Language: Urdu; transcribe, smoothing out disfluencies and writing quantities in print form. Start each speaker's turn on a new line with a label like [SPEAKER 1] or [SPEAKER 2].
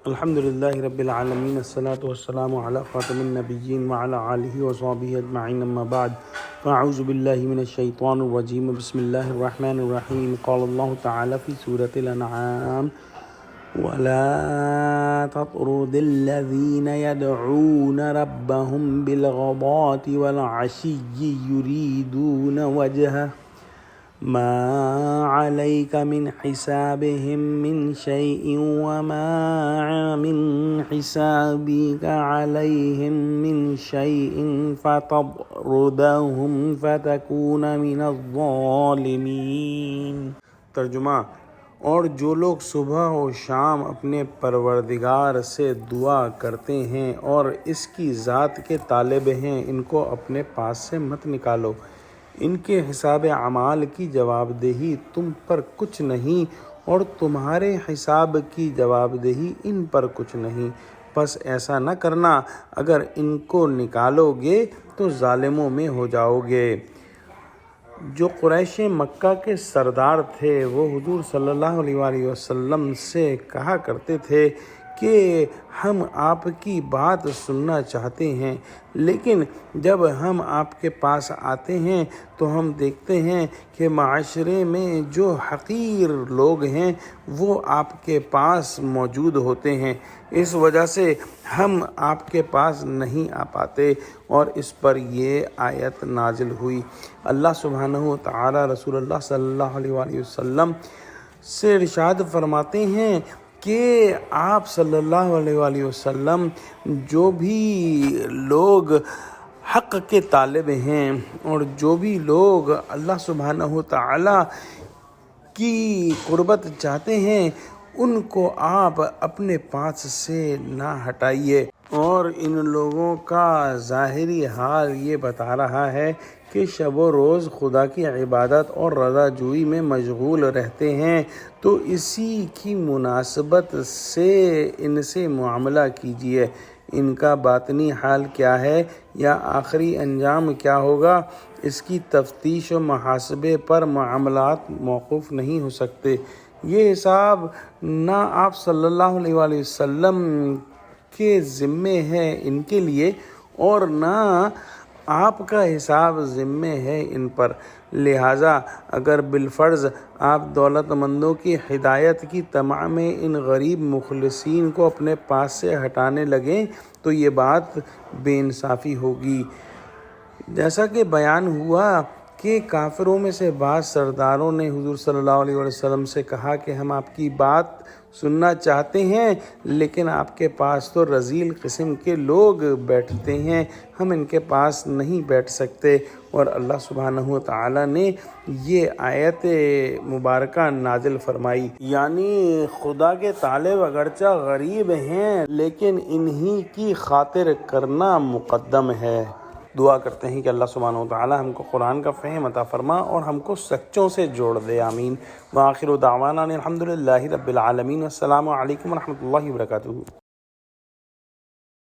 [SPEAKER 1] الحمد للہ رب العالمین الصلاۃ والسلام علی خاتم النبیین وعلی آلہ وصحبہ اجمعین اما بعد فاعوذ باللہ من الشیطان الرجیم بسم اللہ الرحمن الرحیم قال اللہ تعالی فی سورۃ الانعام ولا تطرد الذین يدعون ربهم بالغداة والعشی یریدون وجہہ ما عليك من حسابهم من شيء وما من حسابك عليهم من شيء فتطردهم فتكون من الظالمين۔ ترجمہ: اور جو لوگ صبح و شام اپنے پروردگار سے دعا کرتے ہیں اور اس کی ذات کے طالب ہیں، ان کو اپنے پاس سے مت نکالو۔ ان کے حساب اعمال کی جواب دہی تم پر کچھ نہیں اور تمہارے حساب کی جواب دہی ان پر کچھ نہیں، پس ایسا نہ کرنا، اگر ان کو نکالو گے تو ظالموں میں ہو جاؤ گے۔ جو قریش مکہ کے سردار تھے وہ حضور صلی اللہ علیہ وآلہ وسلم سے کہا کرتے تھے کہ ہم آپ کی بات سننا چاہتے ہیں، لیکن جب ہم آپ کے پاس آتے ہیں تو ہم دیکھتے ہیں کہ معاشرے میں جو حقیر لوگ ہیں وہ آپ کے پاس موجود ہوتے ہیں، اس وجہ سے ہم آپ کے پاس نہیں آ پاتے، اور اس پر یہ آیت نازل ہوئی۔ اللہ سبحانہ و تعالی رسول اللہ صلی اللہ علیہ وآلہ وسلم سے ارشاد فرماتے ہیں کہ آپ صلی اللہ علیہ وآلہ وسلم جو بھی لوگ حق کے طالب ہیں اور جو بھی لوگ اللہ سبحانہ و تعالی کی قربت چاہتے ہیں ان کو آپ اپنے پاس سے نہ ہٹائیے، اور ان لوگوں کا ظاہری حال یہ بتا رہا ہے کہ شب و روز خدا کی عبادت اور رضا جوئی میں مشغول رہتے ہیں، تو اسی کی مناسبت سے ان سے معاملہ کیجیے۔ ان کا باطنی حال کیا ہے یا آخری انجام کیا ہوگا، اس کی تفتیش و محاسبے پر معاملات موقوف نہیں ہو سکتے۔ یہ حساب نہ آپ صلی اللہ علیہ وآلہ وسلم کے ذمے ہے ان کے لیے، اور نہ آپ کا حساب ذمے ہے ان پر، لہٰذا اگر بالفرض آپ دولت مندوں کی ہدایت کی طمع میں ان غریب مخلصین کو اپنے پاس سے ہٹانے لگیں تو یہ بات بے انصافی ہوگی۔ جیسا کہ بیان ہوا کہ کافروں میں سے بعض سرداروں نے حضور صلی اللہ علیہ وسلم سے کہا کہ ہم آپ کی بات سننا چاہتے ہیں، لیکن آپ کے پاس تو رذیل قسم کے لوگ بیٹھتے ہیں، ہم ان کے پاس نہیں بیٹھ سکتے، اور اللہ سبحانہ و تعالی نے یہ آیت مبارکہ نازل فرمائی، یعنی خدا کے طالب اگرچہ غریب ہیں لیکن انہی کی خاطر کرنا مقدم ہے۔ دعا کرتے ہیں کہ اللہ سبحانہ و تعالی ہم کو قرآن کا فہم عطا فرما اور ہم کو سچوں سے جوڑ دے، آمین۔ وآخر دعوانا الحمد للہ رب العالمین، السلام علیکم ورحمۃ اللہ وبرکاتہ۔